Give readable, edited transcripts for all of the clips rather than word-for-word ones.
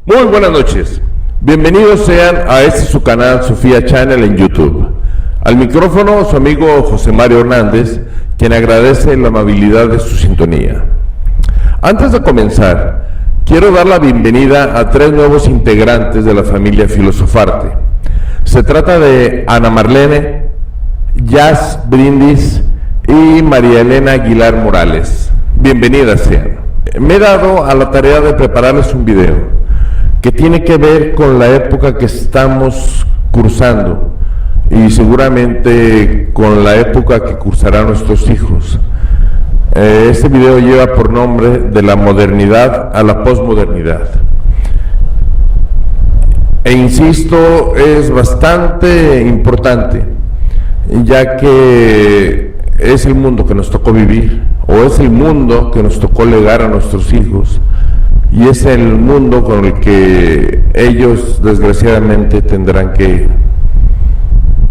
Muy buenas noches, bienvenidos sean a este su canal Sofía Channel en YouTube. Al micrófono su amigo José Mario Hernández, quien agradece la amabilidad de su sintonía. Antes de comenzar, quiero dar la bienvenida a 3 nuevos integrantes de la familia Filosofarte. Se trata de Ana Marlene, Jazz Brindis y María Elena Aguilar Morales. Bienvenidas sean. Me he dado a la tarea de prepararles un video que tiene que ver con la época que estamos cursando y seguramente con la época que cursarán nuestros hijos. Este video lleva por nombre De la modernidad a la posmodernidad. E insisto, es bastante importante, ya que es el mundo que nos tocó vivir, o es el mundo que nos tocó legar a nuestros hijos, y es el mundo con el que ellos desgraciadamente tendrán que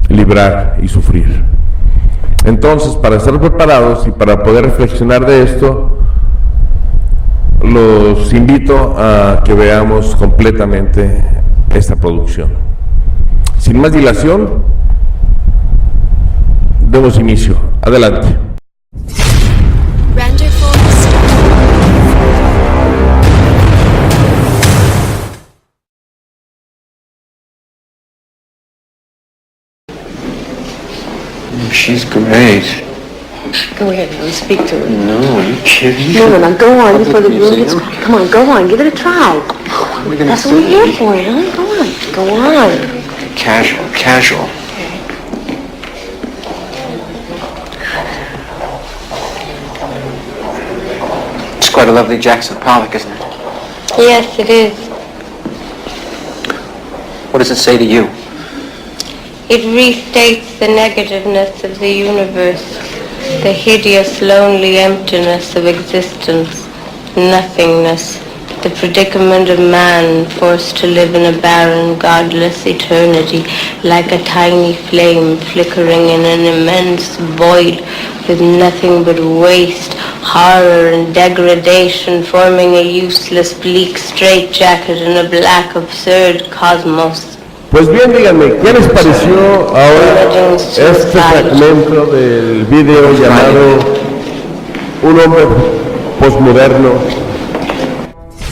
librar y sufrir. Entonces, para estar preparados y para poder reflexionar de esto, los invito a que veamos completamente esta producción. Sin más dilación, demos inicio. Adelante. She's great. Go ahead, now, speak to her. No, are you kidding? No, go on, before the room museum? gets... Come on, go on, give it a try. What are we gonna That's what we're see? here for, huh? Go on. Casual. It's quite a lovely Jackson Pollock, isn't it? Yes, it is. What does it say to you? It restates the negativeness of the universe, the hideous, lonely emptiness of existence, nothingness, the predicament of man forced to live in a barren, godless eternity, like a tiny flame flickering in an immense void with nothing but waste, horror and degradation, forming a useless, bleak straitjacket in a black, absurd cosmos. Pues bien, díganme, ¿qué les pareció ahora este fragmento del video llamado Un hombre posmoderno,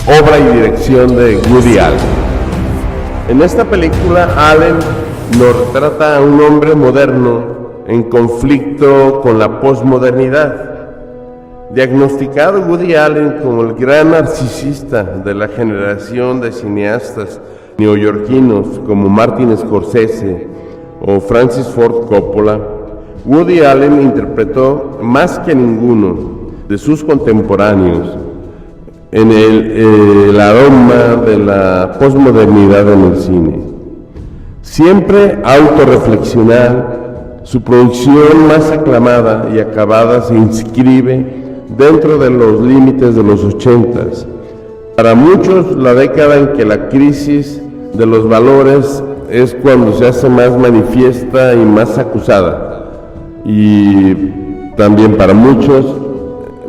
obra y dirección de Woody Allen? En esta película, Allen nos retrata a un hombre moderno en conflicto con la posmodernidad. Diagnosticado Woody Allen como el gran narcisista de la generación de cineastas neoyorquinos como Martin Scorsese o Francis Ford Coppola, Woody Allen interpretó más que ninguno de sus contemporáneos en el aroma de la posmodernidad en el cine. Siempre autorreflexional, su producción más aclamada y acabada se inscribe dentro de los límites de los 80s. Para muchos, la década en que la crisis de los valores es cuando se hace más manifiesta y más acusada, y también para muchos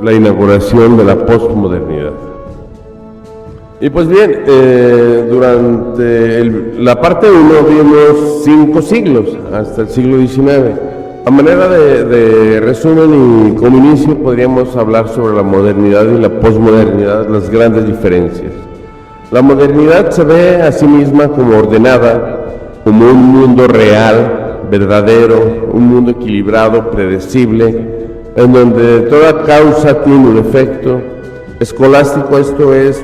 la inauguración de la postmodernidad. Y pues bien, durante la parte 1 vimos 5 siglos, hasta el siglo XIX. A manera de resumen y como inicio podríamos hablar sobre la modernidad y la posmodernidad, las grandes diferencias. La modernidad se ve a sí misma como ordenada, como un mundo real, verdadero, un mundo equilibrado, predecible, en donde toda causa tiene un efecto. Escolástico, esto es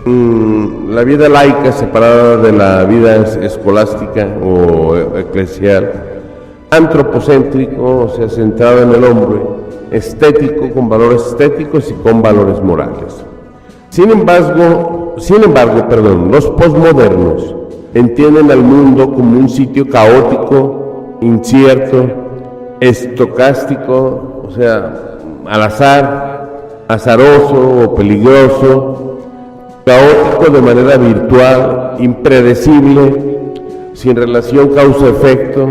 la vida laica separada de la vida escolástica o eclesial. Antropocéntrico, o sea, centrado en el hombre. Estético, con valores estéticos y con valores morales. Sin embargo, los posmodernos entienden al mundo como un sitio caótico, incierto, estocástico, o sea, al azar, azaroso o peligroso, caótico de manera virtual, impredecible, sin relación causa-efecto,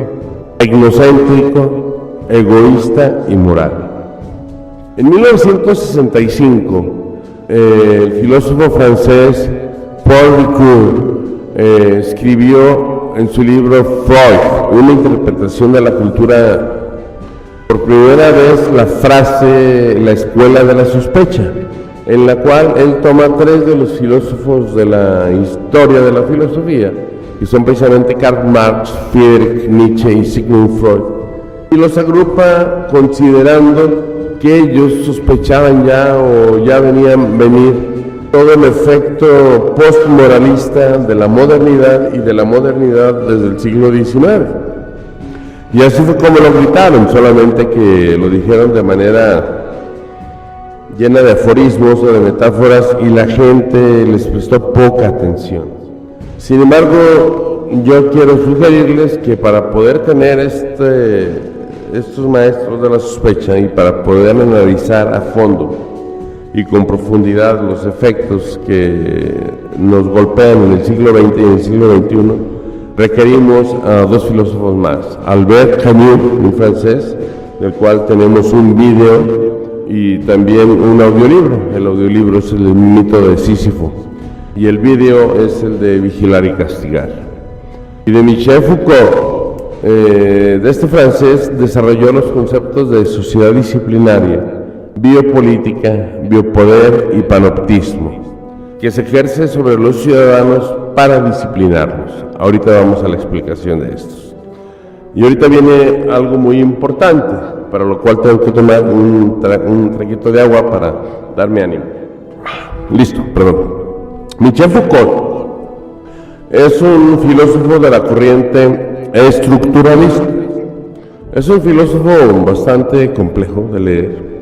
egocéntrico, egoísta y moral. En 1965, el filósofo francés Paul Ricoeur escribió en su libro Freud, una interpretación de la cultura, por primera vez la frase la escuela de la sospecha, en la cual él toma 3 de los filósofos de la historia de la filosofía, que son precisamente Karl Marx, Friedrich Nietzsche y Sigmund Freud, y los agrupa considerando que ellos sospechaban ya o ya venían venir todo el efecto postmoralista de la modernidad y de la modernidad desde el siglo XIX. Y así fue como lo gritaron, solamente que lo dijeron de manera llena de aforismos o de metáforas y la gente les prestó poca atención. Sin embargo, yo quiero sugerirles que para poder tener estos maestros de la sospecha y para poder analizar a fondo y con profundidad los efectos que nos golpean en el siglo XX y en el siglo XXI, requerimos a 2 filósofos más, Albert Camus, un francés, del cual tenemos un video y también un audiolibro. El audiolibro es el mito de Sísifo y el video es el de Vigilar y Castigar. Y de Michel Foucault, de este francés, desarrolló los conceptos de sociedad disciplinaria, biopolítica, biopoder y panoptismo, que se ejerce sobre los ciudadanos para disciplinarlos. Ahorita vamos a la explicación de estos. Y ahorita viene algo muy importante, para lo cual tengo que tomar un traguito de agua para darme ánimo. Listo, perdón. Michel Foucault es un filósofo de la corriente estructuralista. Es un filósofo bastante complejo de leer,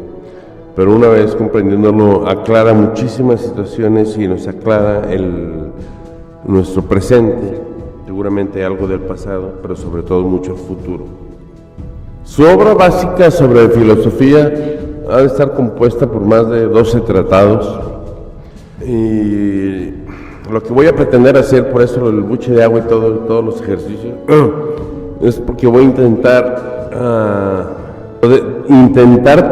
pero una vez comprendiéndolo aclara muchísimas situaciones y nos aclara nuestro presente, seguramente algo del pasado, pero sobre todo mucho futuro. Su obra básica sobre filosofía ha de estar compuesta por más de 12 tratados, y lo que voy a pretender hacer, por eso el buche de agua y todos los ejercicios, es porque voy a intentar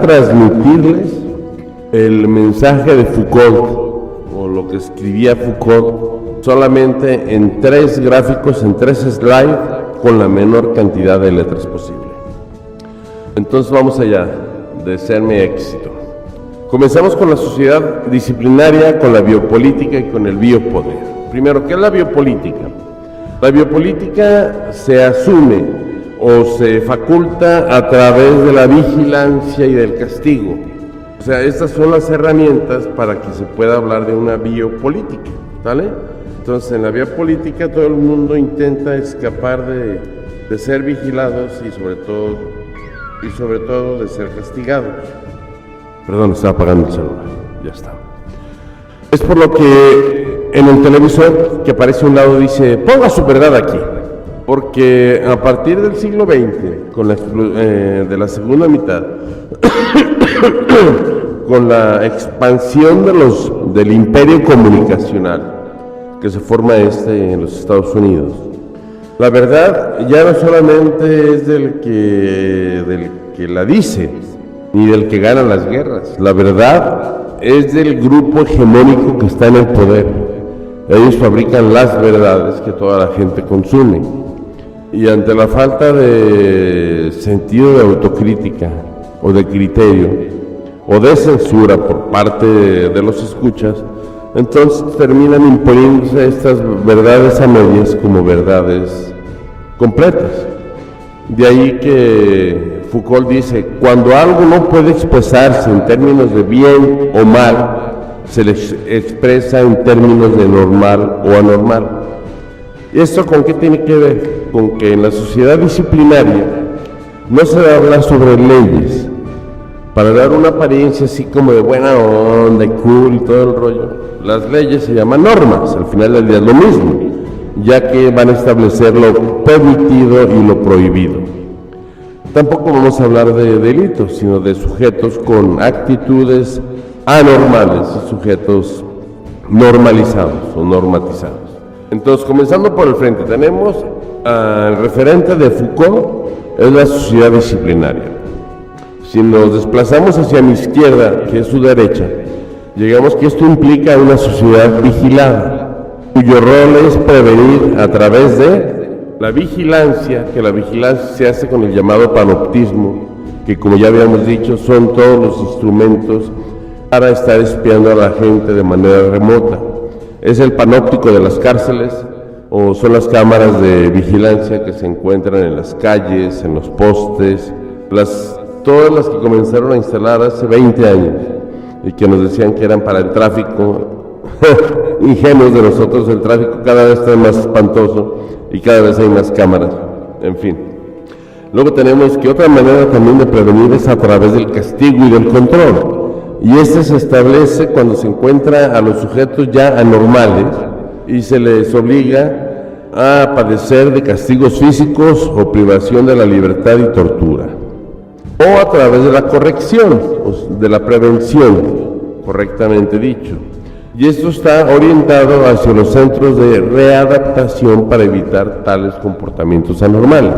transmitirles el mensaje de Foucault, o lo que escribía Foucault, solamente en 3 gráficos, en 3 slides, con la menor cantidad de letras posible. Entonces vamos allá, desearme éxito. Comenzamos con la sociedad disciplinaria, con la biopolítica y con el biopoder. Primero, ¿qué es la biopolítica? La biopolítica se asume o se faculta a través de la vigilancia y del castigo. O sea, estas son las herramientas para que se pueda hablar de una biopolítica, ¿vale? Entonces, en la biopolítica todo el mundo intenta escapar de ser vigilados y sobre todo de ser castigados. Perdón, estaba apagando el celular, ya está. Es por lo que en el televisor que aparece a un lado dice, ponga su verdad aquí. Porque a partir del siglo XX, de la segunda mitad, con la expansión del imperio comunicacional que se forma en los Estados Unidos, la verdad ya no solamente es del que la dice, ni del que gana las guerras. La verdad es del grupo hegemónico que está en el poder. Ellos fabrican las verdades que toda la gente consume. Y ante la falta de sentido de autocrítica o de criterio o de censura por parte de los escuchas, entonces terminan imponiéndose estas verdades a medias como verdades completas. De ahí que Foucault dice, cuando algo no puede expresarse en términos de bien o mal, se le expresa en términos de normal o anormal. ¿Y esto con qué tiene que ver? Con que en la sociedad disciplinaria no se habla sobre leyes para dar una apariencia así como de buena onda y cool y todo el rollo. Las leyes se llaman normas, al final del día es lo mismo, ya que van a establecer lo permitido y lo prohibido. Tampoco vamos a hablar de delitos, sino de sujetos con actitudes anormales y sujetos normalizados o normatizados. Entonces, comenzando por el frente, tenemos al referente de Foucault, es la sociedad disciplinaria. Si nos desplazamos hacia mi izquierda, que es su derecha, llegamos que esto implica una sociedad vigilada. cuyo rol es prevenir a través de la vigilancia, que la vigilancia se hace con el llamado panoptismo, que como ya habíamos dicho son todos los instrumentos para estar espiando a la gente de manera remota. Es el panóptico de las cárceles, o son las cámaras de vigilancia que se encuentran en las calles, en los postes, todas las que comenzaron a instalar hace 20 años y que nos decían que eran para el tráfico. Ingenuos de nosotros, el tráfico cada vez está más espantoso y cada vez hay más cámaras, en fin. Luego tenemos que otra manera también de prevenir es a través del castigo y del control, y este se establece cuando se encuentra a los sujetos ya anormales y se les obliga a padecer de castigos físicos o privación de la libertad y tortura, o a través de la corrección, de la prevención, correctamente dicho. Y esto está orientado hacia los centros de readaptación para evitar tales comportamientos anormales.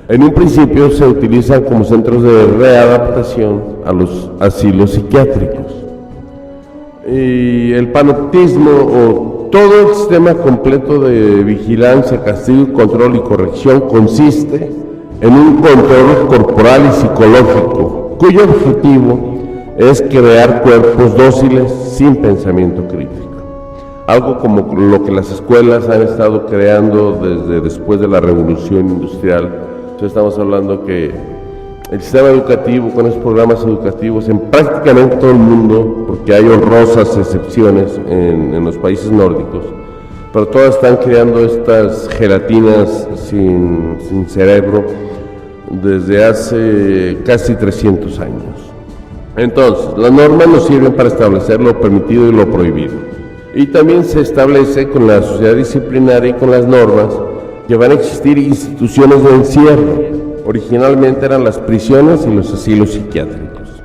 En un principio se utilizan como centros de readaptación a los asilos psiquiátricos. Y el panoptismo, o todo el sistema completo de vigilancia, castigo, control y corrección, consiste en un control corporal y psicológico, cuyo objetivo es crear cuerpos dóciles sin pensamiento crítico. Algo como lo que las escuelas han estado creando desde después de la revolución industrial. Entonces estamos hablando que el sistema educativo, con esos programas educativos en prácticamente todo el mundo, porque hay honrosas excepciones en los países nórdicos, pero todas están creando estas gelatinas sin cerebro desde hace casi 300 años. Entonces, las normas nos sirven para establecer lo permitido y lo prohibido. Y también se establece con la sociedad disciplinaria y con las normas que van a existir instituciones de encierro. Originalmente eran las prisiones y los asilos psiquiátricos.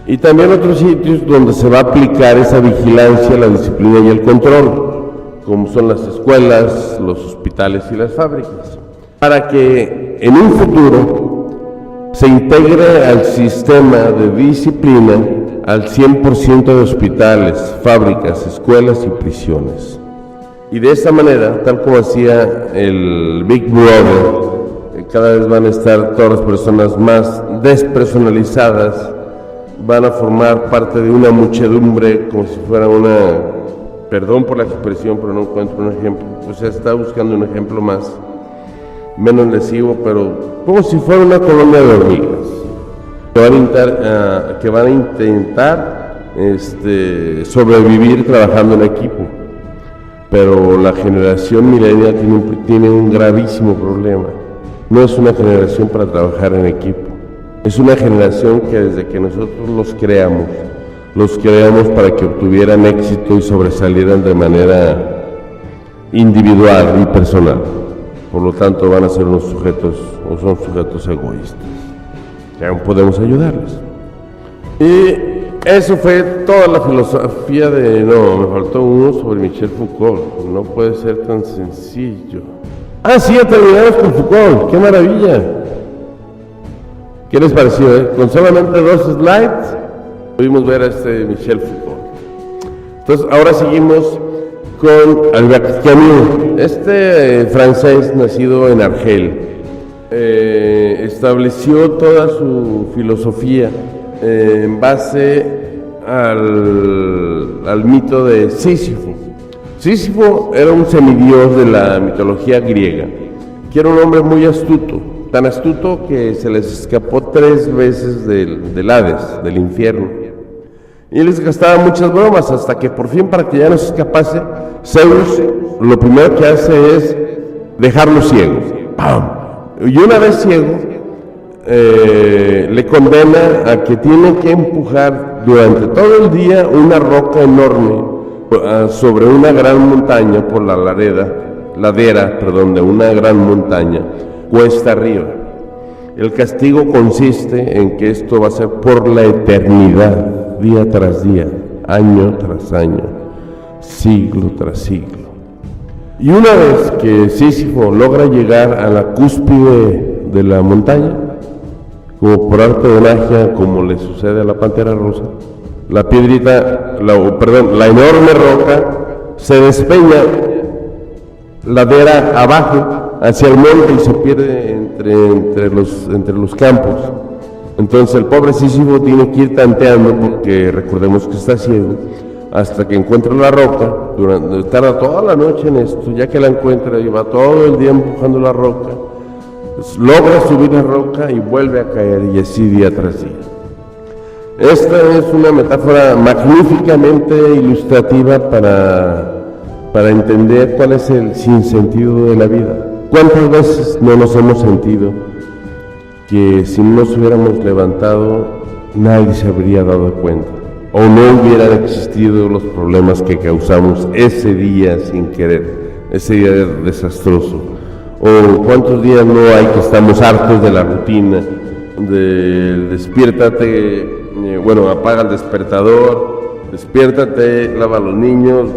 Y también otros sitios donde se va a aplicar esa vigilancia, la disciplina y el control, como son las escuelas, los hospitales y las fábricas, para que en un futuro se integre al sistema de disciplina al 100% de hospitales, fábricas, escuelas y prisiones. Y de esta manera, tal como hacía el Big Brother, cada vez van a estar todas las personas más despersonalizadas, van a formar parte de una muchedumbre como si fuera una, perdón por la expresión, pero no encuentro un ejemplo, o sea, está buscando un ejemplo menos lesivo, pero como si fuera una colonia de hormigas que van a intentar sobrevivir trabajando en equipo. Pero la generación millennial tiene un gravísimo problema. No es una generación para trabajar en equipo, es una generación que desde que nosotros los creamos para que obtuvieran éxito y sobresalieran de manera individual y personal. Por lo tanto, van a ser unos sujetos, o son sujetos egoístas. Ya no podemos ayudarles. Y eso fue toda la filosofía me faltó uno sobre Michel Foucault. No puede ser tan sencillo. Ah, sí, ya terminamos con Foucault. ¡Qué maravilla! ¿Qué les pareció? Con solamente 2 slides pudimos ver a Michel Foucault. Entonces, ahora seguimos con Albert Camus, francés nacido en Argel. Estableció toda su filosofía en base al mito de Sísifo. Sísifo era un semidios de la mitología griega, que era un hombre muy astuto, tan astuto que se les escapó 3 veces del Hades, del infierno. Y les gastaba muchas bromas, hasta que por fin, para que ya no se escapase, Zeus lo primero que hace es dejarlo ciego. ¡Pam! Y una vez ciego, le condena a que tiene que empujar durante todo el día una roca enorme sobre una gran montaña, por la ladera de una gran montaña, cuesta arriba. El castigo consiste en que esto va a ser por la eternidad, día tras día, año tras año, siglo tras siglo. Y una vez que Sísifo logra llegar a la cúspide de la montaña, como por arte de magia, como le sucede a la Pantera Rosa, la enorme roca se despeña ladera abajo hacia el monte y se pierde entre los campos. Entonces el pobre Sísifo tiene que ir tanteando, porque recordemos que está ciego, hasta que encuentra la roca. Tarda toda la noche en esto, ya que la encuentra y va todo el día empujando la roca, pues logra subir la roca y vuelve a caer, y así día tras día. Esta es una metáfora magníficamente ilustrativa para entender cuál es el sinsentido de la vida. ¿Cuántas veces no nos hemos sentido que si no nos hubiéramos levantado nadie se habría dado cuenta, o no hubieran existido los problemas que causamos ese día sin querer, ese día desastroso? ¿O cuántos días no hay que estamos hartos de la rutina, de despiértate, apaga el despertador, despiértate, lava a los niños,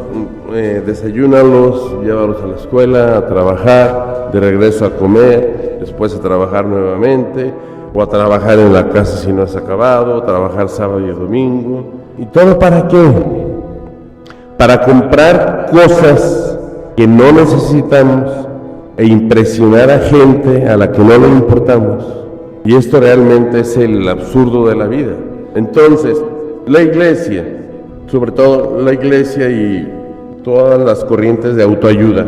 desayúnalos, llévalos a la escuela, a trabajar, de regreso a comer, después a trabajar nuevamente, o a trabajar en la casa si no has acabado, trabajar sábado y domingo? ¿Y todo para qué? Para comprar cosas que no necesitamos e impresionar a gente a la que no le importamos. Y esto realmente es el absurdo de la vida. Entonces, la iglesia, sobre todo la iglesia y todas las corrientes de autoayuda,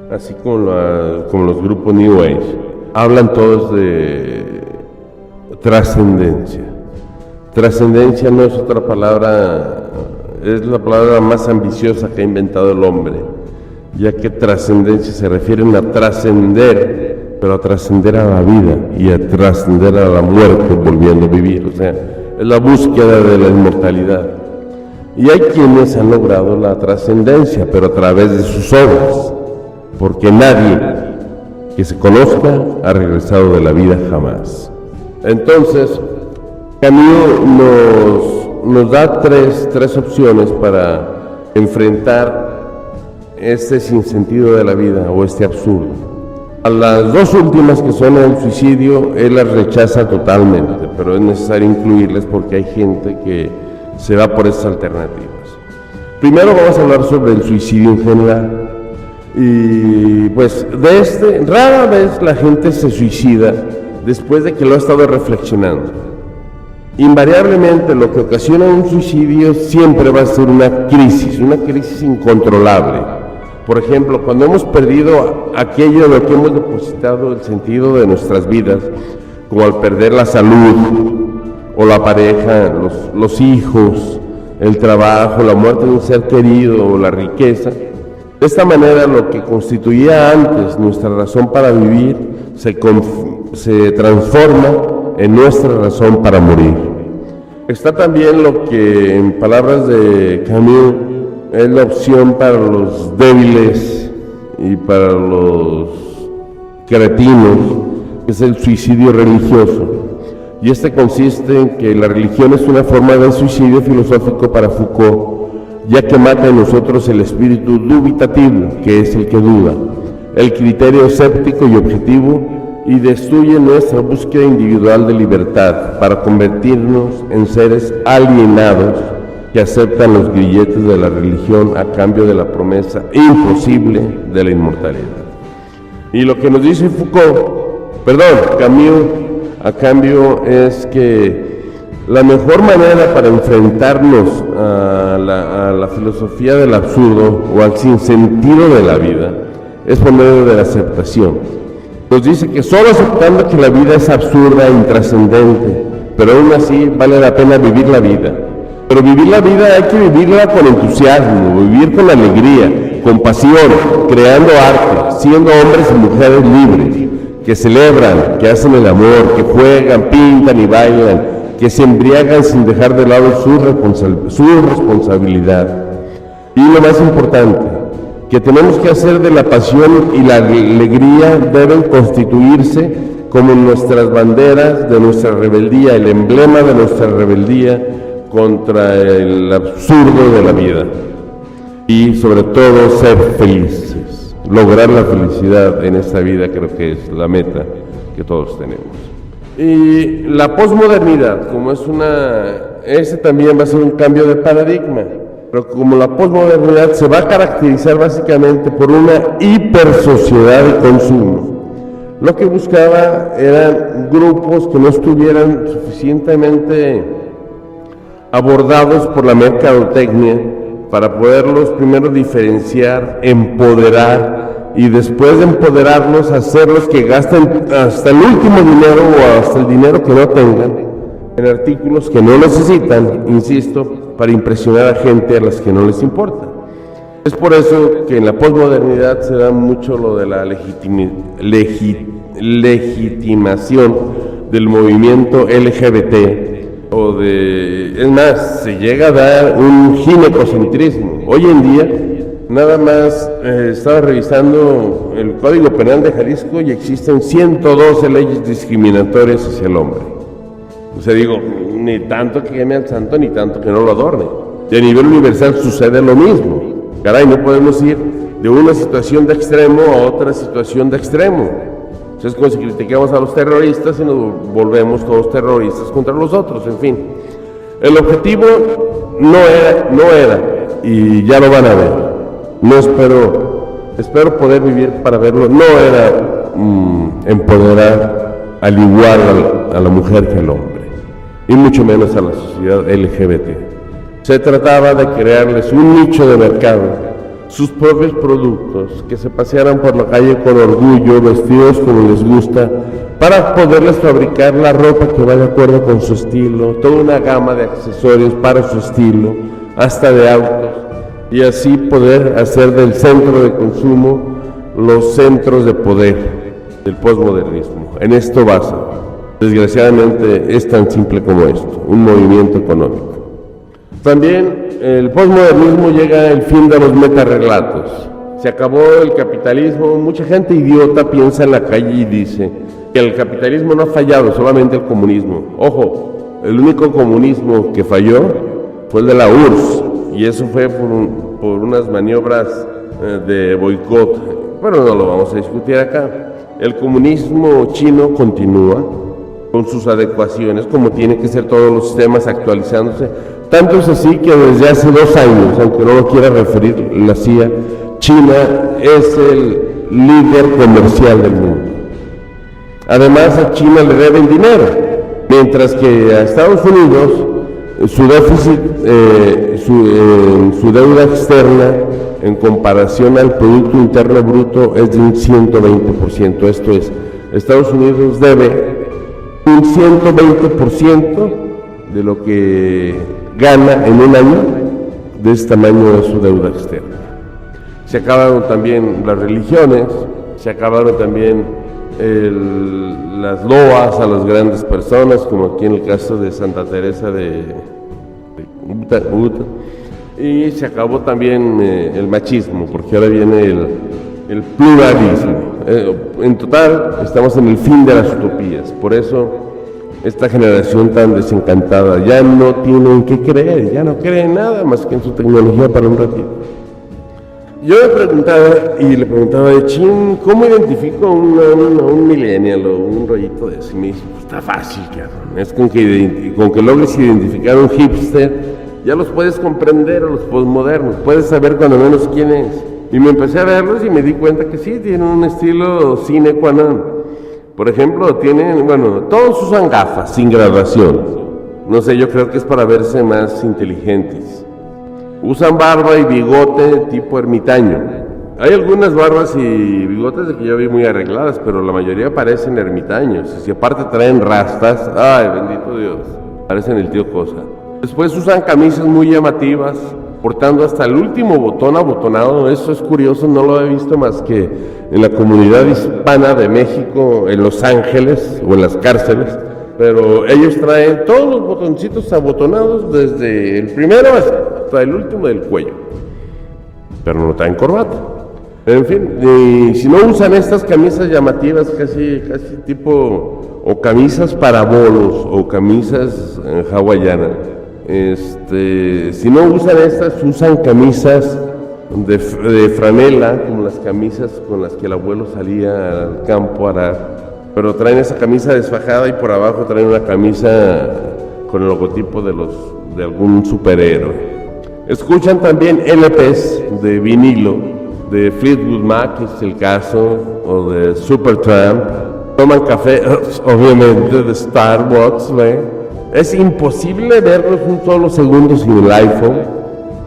así como los grupos New Age, hablan todos de trascendencia. Trascendencia no es otra palabra, es la palabra más ambiciosa que ha inventado el hombre, ya que trascendencia se refieren a trascender, pero a trascender a la vida y a trascender a la muerte volviendo a vivir. O sea, es la búsqueda de la inmortalidad. Y hay quienes han logrado la trascendencia, pero a través de sus obras, porque nadie que se conozca ha regresado de la vida jamás. Entonces, Camus nos da tres opciones para enfrentar este sinsentido de la vida o este absurdo. A las dos últimas, que son el suicidio, él las rechaza totalmente, pero es necesario incluirles porque hay gente que se va por esas alternativas. Primero vamos a hablar sobre el suicidio en general. Y pues rara vez la gente se suicida después de que lo ha estado reflexionando. Invariablemente lo que ocasiona un suicidio siempre va a ser una crisis incontrolable. Por ejemplo, cuando hemos perdido aquello en lo que hemos depositado el sentido de nuestras vidas, como al perder la salud, o la pareja, los hijos, el trabajo, la muerte de un ser querido, o la riqueza. De esta manera, lo que constituía antes nuestra razón para vivir se transforma en nuestra razón para morir. Está también lo que, en palabras de Camus, es la opción para los débiles y para los cretinos, que es el suicidio religioso. Y este consiste en que la religión es una forma de suicidio filosófico para Foucault, ya que mata en nosotros el espíritu dubitativo, que es el que duda, el criterio escéptico y objetivo, y destruye nuestra búsqueda individual de libertad para convertirnos en seres alienados que aceptan los grilletes de la religión a cambio de la promesa imposible de la inmortalidad. Y lo que nos dice Camus, a cambio, es que la mejor manera para enfrentarnos a la filosofía del absurdo o al sinsentido de la vida es por medio de la aceptación. Nos dice que solo aceptando que la vida es absurda e intrascendente, pero aún así vale la pena vivir la vida. Pero vivir la vida hay que vivirla con entusiasmo, vivir con alegría, con pasión, creando arte, siendo hombres y mujeres libres, que celebran, que hacen el amor, que juegan, pintan y bailan, que se embriagan sin dejar de lado su responsabilidad. Y lo más importante, que tenemos que hacer de la pasión y la alegría deben constituirse como nuestras banderas de nuestra rebeldía, el emblema de nuestra rebeldía contra el absurdo de la vida. Y sobre todo ser felices, lograr la felicidad en esta vida, creo que es la meta que todos tenemos. Y la posmodernidad, como ese también va a ser un cambio de paradigma. pero como la posmodernidad se va a caracterizar básicamente por una hipersociedad de consumo, lo que buscaba eran grupos que no estuvieran suficientemente abordados por la mercadotecnia para poderlos primero diferenciar, empoderar y después de empoderarlos hacerlos que gasten hasta el último dinero o hasta el dinero que no tengan en artículos que no necesitan, insisto, para impresionar a gente a las que no les importa. Es por eso que en la posmodernidad se da mucho lo de la legitimación del movimiento LGBT, es más, se llega a dar un ginecocentrismo. Hoy en día, nada más estaba revisando el Código Penal de Jalisco y existen 112 leyes discriminatorias hacia el hombre. O sea, digo, ni tanto que queme al santo, ni tanto que no lo adorne. Y a nivel universal sucede lo mismo. Caray, no podemos ir de una situación de extremo a otra situación de extremo. Es como si criticamos a los terroristas y nos volvemos todos terroristas contra los otros, en fin. El objetivo no era, y ya lo van a ver. No espero poder vivir para verlo. No era empoderar al igual a la mujer que al hombre, y mucho menos a la sociedad LGBT. Se trataba de crearles un nicho de mercado, sus propios productos, que se pasearan por la calle con orgullo, vestidos como les gusta, para poderles fabricar la ropa que va de acuerdo con su estilo, toda una gama de accesorios para su estilo, hasta de autos, y así poder hacer del centro de consumo los centros de poder del posmodernismo. En esto basa, desgraciadamente es tan simple como esto, un movimiento económico. También el posmodernismo llega al fin de los metarrelatos. Se acabó el capitalismo. Mucha gente idiota piensa en la calle y dice que el capitalismo no ha fallado, solamente el comunismo. Ojo, el único comunismo que falló fue el de la URSS, y eso fue por unas maniobras de boicot. Pero no lo vamos a discutir acá. El comunismo chino continúa con sus adecuaciones, como tiene que ser todos los sistemas, actualizándose. Tanto es así que desde hace 2 años, aunque no lo quiera referir la CIA, China es el líder comercial del mundo. Además, a China le deben dinero, mientras que a Estados Unidos su déficit, su deuda externa en comparación al Producto Interno Bruto es de un 120%. Esto es, Estados Unidos debe un 120% de lo que gana en un año. De este tamaño es su deuda externa. Se acabaron también las religiones, se acabaron también las loas a las grandes personas, como aquí en el caso de Santa Teresa de Uta, y se acabó también el machismo, porque ahora viene el pluralismo. En total, estamos en el fin de las utopías. Por eso, esta generación tan desencantada ya no tienen que creer, ya no creen nada más que en su tecnología para un ratito. Yo me preguntaba, y le preguntaba de chin, ¿cómo identifico a un millennial o un rollito de eso? Y me dice, pues está fácil, cabrón. Es con que logres identificar a un hipster, ya los puedes comprender, a los postmodernos, puedes saber cuando menos quién es. Y me empecé a verlos y me di cuenta que sí, tienen un estilo sine qua non. Por ejemplo, todos usan gafas sin graduación. No sé, yo creo que es para verse más inteligentes. Usan barba y bigote tipo ermitaño. Hay algunas barbas y bigotes de que yo vi muy arregladas, pero la mayoría parecen ermitaños. Y si aparte traen rastas, ¡ay, bendito Dios! Parecen el tío Cosa. Después usan camisas muy llamativas, portando hasta el último botón abotonado. Eso es curioso, no lo he visto más que en la comunidad hispana de México, en Los Ángeles o en las cárceles. Pero ellos traen todos los botoncitos abotonados, desde el primero hasta el último del cuello. Pero no traen corbata. En fin, y si no usan estas camisas llamativas, casi tipo, o camisas para bolos, o camisas hawaianas. Si no usan estas, usan camisas de franela, como las camisas con las que el abuelo salía al campo a arar. Pero traen esa camisa desfajada y por abajo traen una camisa con el logotipo de algún superhéroe. Escuchan también LPs de vinilo, de Fleetwood Mac, es el caso, o de Supertramp. Toman café, obviamente, de Starbucks, ¿ve? Es imposible verlos un solo segundo sin el iPhone.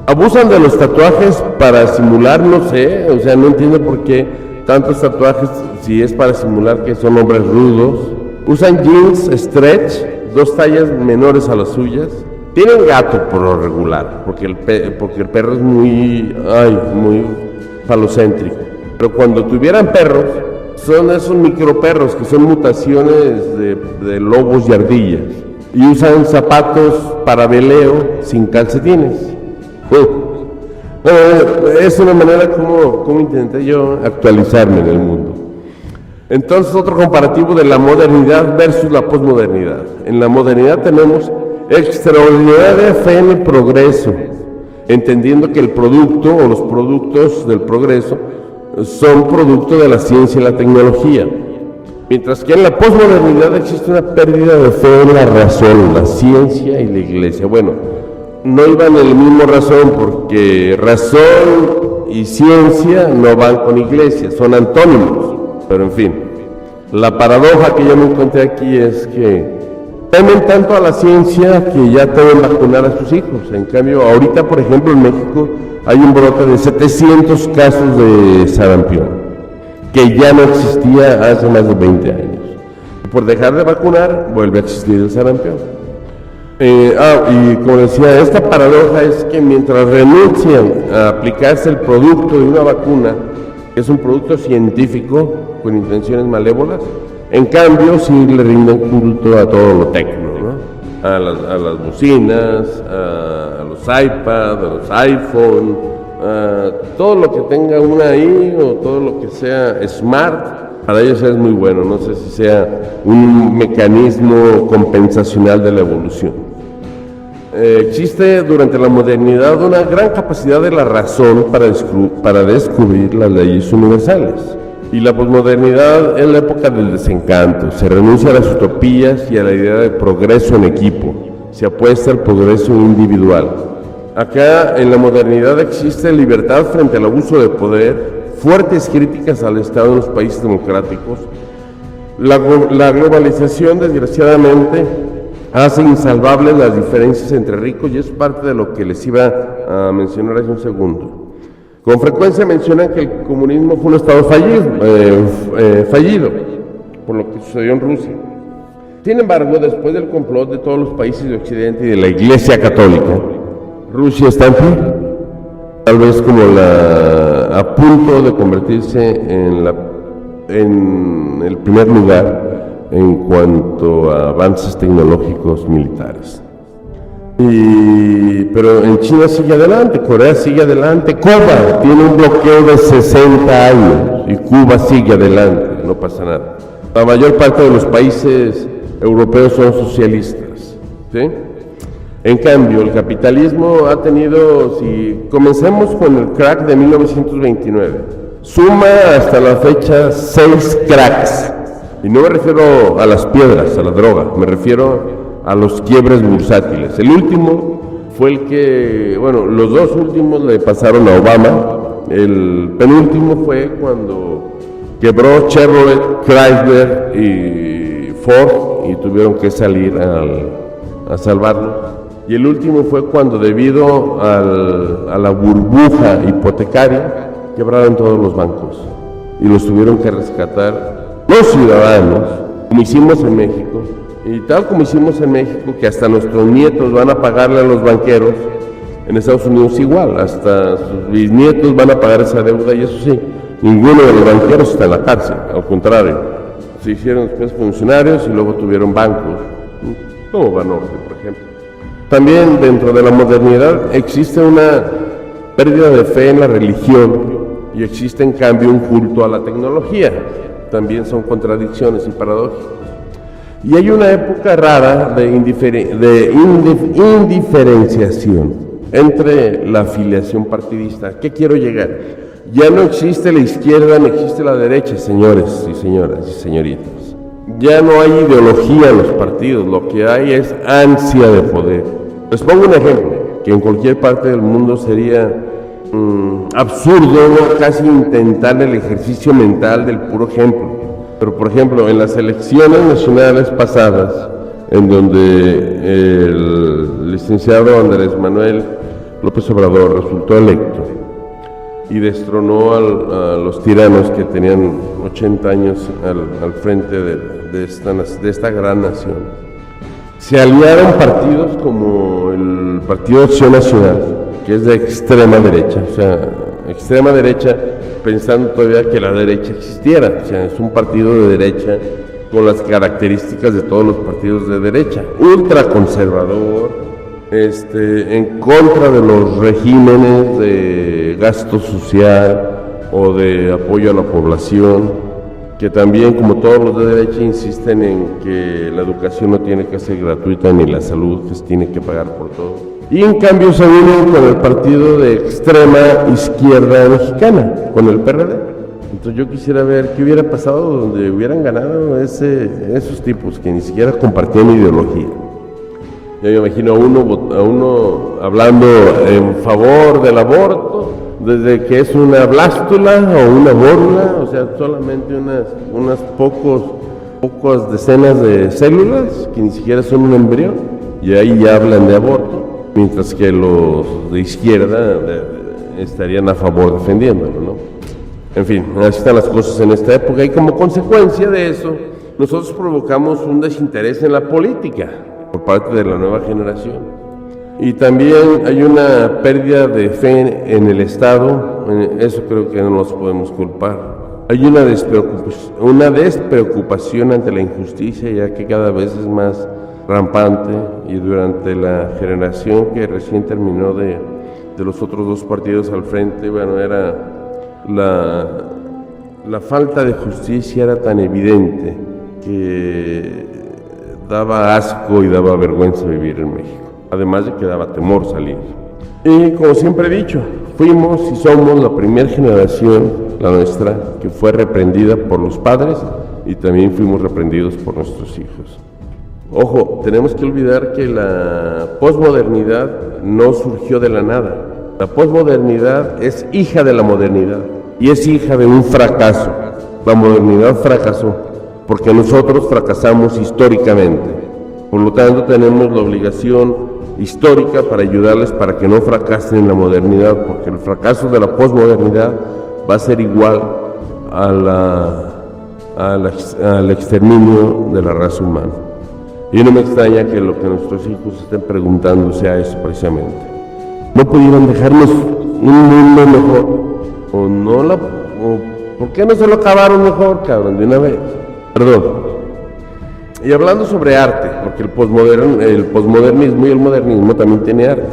Abusan de los tatuajes para simular, no sé, o sea, no entiendo por qué tantos tatuajes si es para simular que son hombres rudos. Usan jeans stretch, 2 tallas menores a las suyas. Tienen gato por lo regular, porque el perro es muy falocéntrico. Pero cuando tuvieran perros, son esos microperros que son mutaciones de lobos y ardillas. Y usan zapatos para veleo sin calcetines. Es una manera como intenté yo actualizarme en el mundo. Entonces, otro comparativo de la modernidad versus la posmodernidad. En la modernidad tenemos extraordinaria fe en el progreso, entendiendo que el producto o los productos del progreso son producto de la ciencia y la tecnología. Mientras que en la posmodernidad existe una pérdida de fe en la razón, la ciencia y la iglesia. Bueno, no iban en el mismo razón, porque razón y ciencia no van con iglesia, son antónimos. Pero en fin, la paradoja que yo me encontré aquí es que temen tanto a la ciencia que ya deben vacunar a sus hijos. En cambio, ahorita, por ejemplo, en México hay un brote de 700 casos de sarampión, que ya no existía hace más de 20 años. Por dejar de vacunar, vuelve a existir el sarampión. Y como decía, esta paradoja es que mientras renuncian a aplicarse el producto de una vacuna, que es un producto científico con intenciones malévolas, en cambio sí le rinden culto a todo lo técnico, ¿no? A las bocinas, a los iPads, a los iPhone, todo lo que tenga una ahí o todo lo que sea smart, para ellos es muy bueno. No sé si sea un mecanismo compensacional de la evolución. Existe durante la modernidad una gran capacidad de la razón para descubrir las leyes universales. Y la posmodernidad es la época del desencanto. Se renuncia a las utopías y a la idea de progreso en equipo. Se apuesta al progreso individual. Acá en la modernidad existe libertad frente al abuso de poder, fuertes críticas al Estado en los países democráticos. La globalización, desgraciadamente, hace insalvables las diferencias entre ricos, y es parte de lo que les iba a mencionar hace un segundo. Con frecuencia mencionan que el comunismo fue un Estado fallido, por lo que sucedió en Rusia. Sin embargo, después del complot de todos los países de Occidente y de la Iglesia Católica, Rusia está en pie, tal vez como a punto de convertirse en el primer lugar en cuanto a avances tecnológicos militares. Pero en China sigue adelante, Corea sigue adelante, Cuba tiene un bloqueo de 60 años y Cuba sigue adelante, no pasa nada. La mayor parte de los países europeos son socialistas, ¿sí? En cambio, el capitalismo ha tenido, si comencemos con el crack de 1929, suma hasta la fecha 6 cracks. Y no me refiero a las piedras, a la droga, me refiero a los quiebres bursátiles. El último fue el que, bueno, los dos últimos le pasaron a Obama. El penúltimo fue cuando quebró Chevrolet, Chrysler y Ford y tuvieron que salir a salvarlo. Y el último fue cuando, debido a la burbuja hipotecaria, quebraron todos los bancos y los tuvieron que rescatar los ciudadanos, como hicimos en México. Y tal como hicimos en México, que hasta nuestros nietos van a pagarle a los banqueros, en Estados Unidos igual, hasta sus bisnietos van a pagar esa deuda, y eso sí, ninguno de los banqueros está en la cárcel, al contrario, se hicieron después funcionarios y luego tuvieron bancos, como Banorte, por ejemplo. También dentro de la modernidad existe una pérdida de fe en la religión y existe en cambio un culto a la tecnología. También son contradicciones y paradójicos. Y hay una época rara de indiferenciación entre la afiliación partidista. ¿A qué quiero llegar? Ya no existe la izquierda ni existe la derecha, señores y señoras y señoritas. Ya no hay ideología en los partidos, lo que hay es ansia de poder. Les pongo un ejemplo. que en cualquier parte del mundo sería absurdo casi intentar el ejercicio mental del puro ejemplo. Pero por ejemplo, en las elecciones nacionales pasadas, en donde el licenciado Andrés Manuel López Obrador resultó electo y destronó a los tiranos que tenían 80 años al frente de esta gran nación, se aliaron partidos como el Partido Acción Nacional, que es de extrema derecha, o sea, extrema derecha pensando todavía que la derecha existiera, o sea, es un partido de derecha con las características de todos los partidos de derecha, ultraconservador, en contra de los regímenes de gasto social o de apoyo a la población, que también, como todos los de derecha, insisten en que la educación no tiene que ser gratuita ni la salud, que se tiene que pagar por todo. Y en cambio se unen con el partido de extrema izquierda mexicana, con el PRD. Entonces yo quisiera ver qué hubiera pasado donde hubieran ganado esos tipos que ni siquiera compartían ideología. Yo me imagino a uno hablando en favor del aborto, desde que es una blástula o una borla, o sea, solamente unas pocas decenas de células que ni siquiera son un embrión, y ahí ya hablan de aborto, mientras que los de izquierda estarían a favor defendiéndolo, ¿no? En fin, así están las cosas en esta época, y como consecuencia de eso, nosotros provocamos un desinterés en la política por parte de la nueva generación. Y también hay una pérdida de fe en el Estado, eso creo que no nos podemos culpar. Hay una despreocupación ante la injusticia, ya que cada vez es más rampante, y durante la generación que recién terminó de los otros dos partidos al frente, bueno, era la falta de justicia era tan evidente que daba asco y daba vergüenza vivir en México, además de que daba temor salir. Y como siempre he dicho, fuimos y somos la primera generación, la nuestra, que fue reprendida por los padres, y también fuimos reprendidos por nuestros hijos. Ojo, tenemos que olvidar que la posmodernidad no surgió de la nada. La posmodernidad es hija de la modernidad y es hija de un fracaso. La modernidad fracasó porque nosotros fracasamos históricamente. Por lo tanto, tenemos la obligación histórica para ayudarles para que no fracasen en la modernidad, porque el fracaso de la posmodernidad va a ser igual al exterminio de la raza humana. Y no me extraña que lo que nuestros hijos estén preguntando sea eso precisamente. ¿No pudieron dejarnos un mundo mejor? ¿Por qué no se lo acabaron mejor, cabrón, de una vez? Perdón. Y hablando sobre arte, porque el posmodernismo y el modernismo también tiene arte.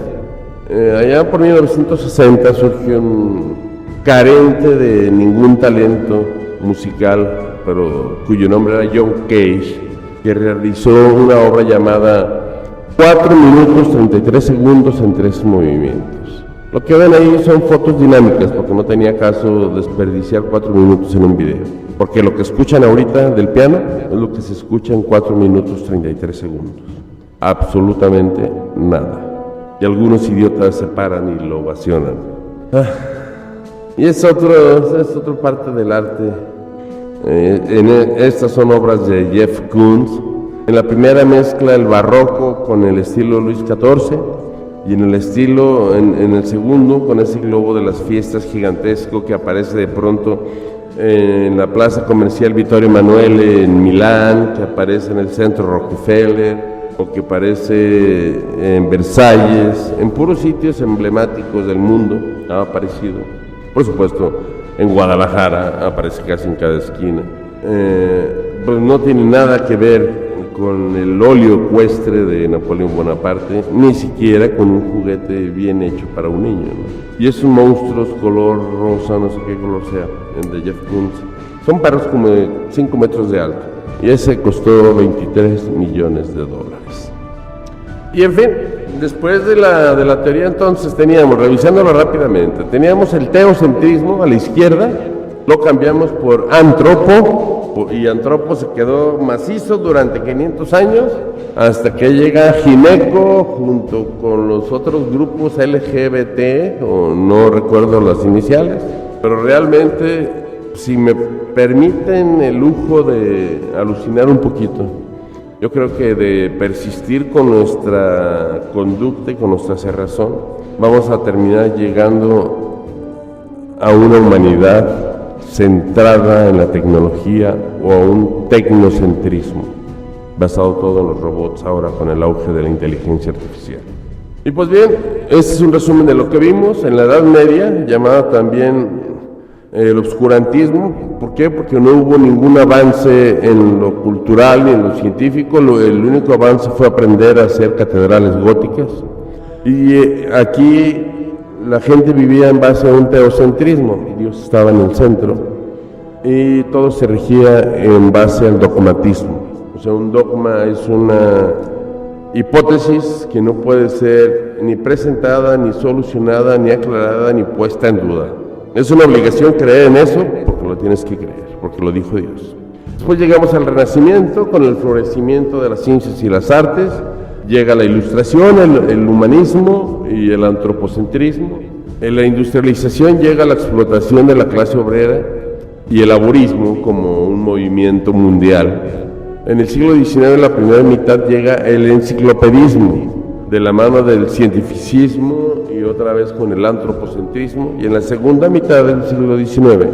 Allá por 1960 surgió un carente de ningún talento musical, pero cuyo nombre era John Cage, que realizó una obra llamada 4 minutos 33 segundos en 3 movimientos. Lo que ven ahí son fotos dinámicas, porque no tenía caso desperdiciar 4 minutos en un video, porque lo que escuchan ahorita del piano es lo que se escucha en 4 minutos 33 segundos. Absolutamente nada. Y algunos idiotas se paran y lo ovacionan. Y es otra parte del arte. Estas son obras de Jeff Koons. En la primera mezcla el barroco con el estilo Luis XIV, y en el segundo con ese globo de las fiestas gigantesco que aparece de pronto en la plaza comercial Vittorio Emanuele en Milán, que aparece en el centro Rockefeller, o que aparece en Versalles, en puros sitios emblemáticos del mundo ha aparecido. Por supuesto, en Guadalajara aparece casi en cada esquina. Pues no tiene nada que ver con el óleo ecuestre de Napoleón Bonaparte, ni siquiera con un juguete bien hecho para un niño, ¿no? Y esos monstruos color rosa, no sé qué color sea, de Jeff Koons, son perros como de 5 metros de alto, y ese costó $23 millones. Y en fin, después de la teoría entonces teníamos, revisándolo rápidamente, teníamos el teocentrismo a la izquierda, lo cambiamos por y Antropo se quedó macizo durante 500 años, hasta que llega Gineco junto con los otros grupos LGBT, o no recuerdo las iniciales, pero realmente, si me permiten el lujo de alucinar un poquito, yo creo que de persistir con nuestra conducta y con nuestra cerrazón, vamos a terminar llegando a una humanidad centrada en la tecnología o a un tecnocentrismo, basado todo en los robots ahora con el auge de la inteligencia artificial. Y pues bien, este es un resumen de lo que vimos en la Edad Media, llamada también el obscurantismo. ¿Por qué? Porque no hubo ningún avance en lo cultural ni en lo científico. El único avance fue aprender a hacer catedrales góticas. Y aquí la gente vivía en base a un teocentrismo. Dios estaba en el centro y todo se regía en base al dogmatismo. O sea, un dogma es una hipótesis que no puede ser ni presentada, ni solucionada, ni aclarada, ni puesta en duda. Es una obligación creer en eso porque lo tienes que creer, porque lo dijo Dios. Después llegamos al Renacimiento con el florecimiento de las ciencias y las artes. Llega la Ilustración, el humanismo y el antropocentrismo. En la industrialización llega la explotación de la clase obrera y el laborismo como un movimiento mundial. En el siglo XIX, en la primera mitad, llega el enciclopedismo, de la mano del cientificismo y otra vez con el antropocentrismo. Y en la segunda mitad del siglo XIX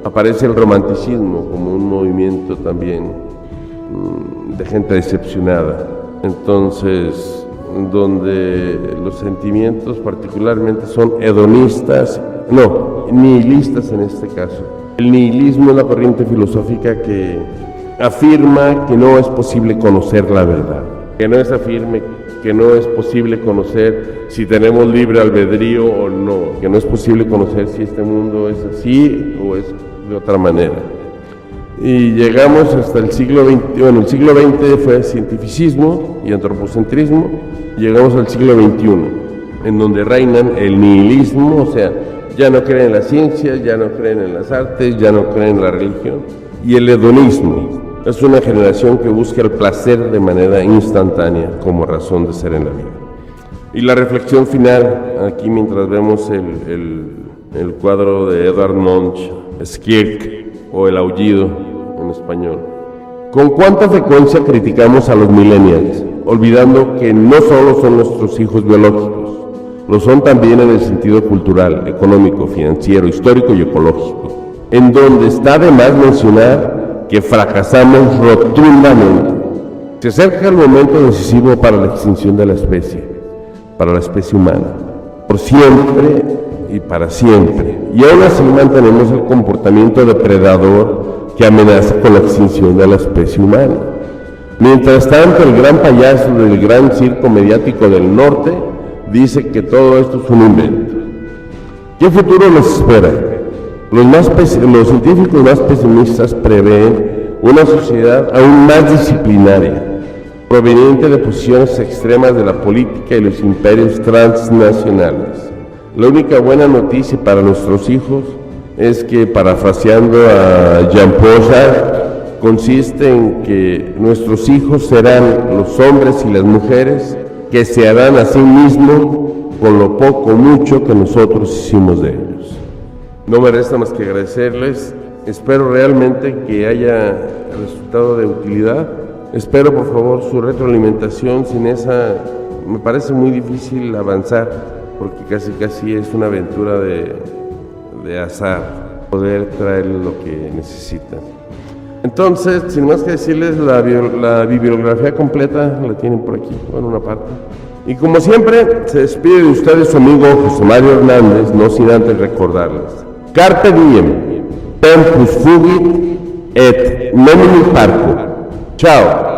aparece el romanticismo como un movimiento también de gente decepcionada. Entonces, donde los sentimientos particularmente son hedonistas, no, nihilistas en este caso. El nihilismo es la corriente filosófica que afirma que no es posible conocer la verdad, que no es posible conocer si tenemos libre albedrío o no, que no es posible conocer si este mundo es así o es de otra manera. Y llegamos hasta el siglo XX, bueno, el siglo XX fue cientificismo y antropocentrismo, llegamos al siglo XXI, en donde reinan el nihilismo, o sea, ya no creen en la ciencia, ya no creen en las artes, ya no creen en la religión, y el hedonismo. Es una generación que busca el placer de manera instantánea como razón de ser en la vida. Y la reflexión final, aquí mientras vemos el cuadro de Edvard Munch, Skirk, o El aullido en español. ¿Con cuánta frecuencia criticamos a los millennials, olvidando que no solo son nuestros hijos biológicos, lo son también en el sentido cultural, económico, financiero, histórico y ecológico, en donde está de más mencionar que fracasamos rotundamente? Se acerca el momento decisivo para la extinción de la especie, para la especie humana, por siempre y para siempre, y aún así mantenemos el comportamiento depredador que amenaza con la extinción de la especie humana. Mientras tanto, el gran payaso del gran circo mediático del norte dice que todo esto es un invento. ¿Qué futuro nos espera? Los científicos más pesimistas prevén una sociedad aún más disciplinaria, proveniente de posiciones extremas de la política y los imperios transnacionales. La única buena noticia para nuestros hijos es que, parafraseando a Jean-Paul Sartre, consiste en que nuestros hijos serán los hombres y las mujeres que se harán a sí mismos con lo poco o mucho que nosotros hicimos de ellos. No me resta más que agradecerles. Espero realmente que haya resultado de utilidad. Espero, por favor, su retroalimentación. Sin esa me parece muy difícil avanzar, porque casi es una aventura de azar poder traer lo que necesitan. Entonces, sin más que decirles, la bibliografía completa la tienen por aquí, en una parte. Y como siempre, se despide de ustedes su amigo José Mario Hernández, no sin antes recordarles: Carpe diem, tempus fugit et nomine parco. Chao.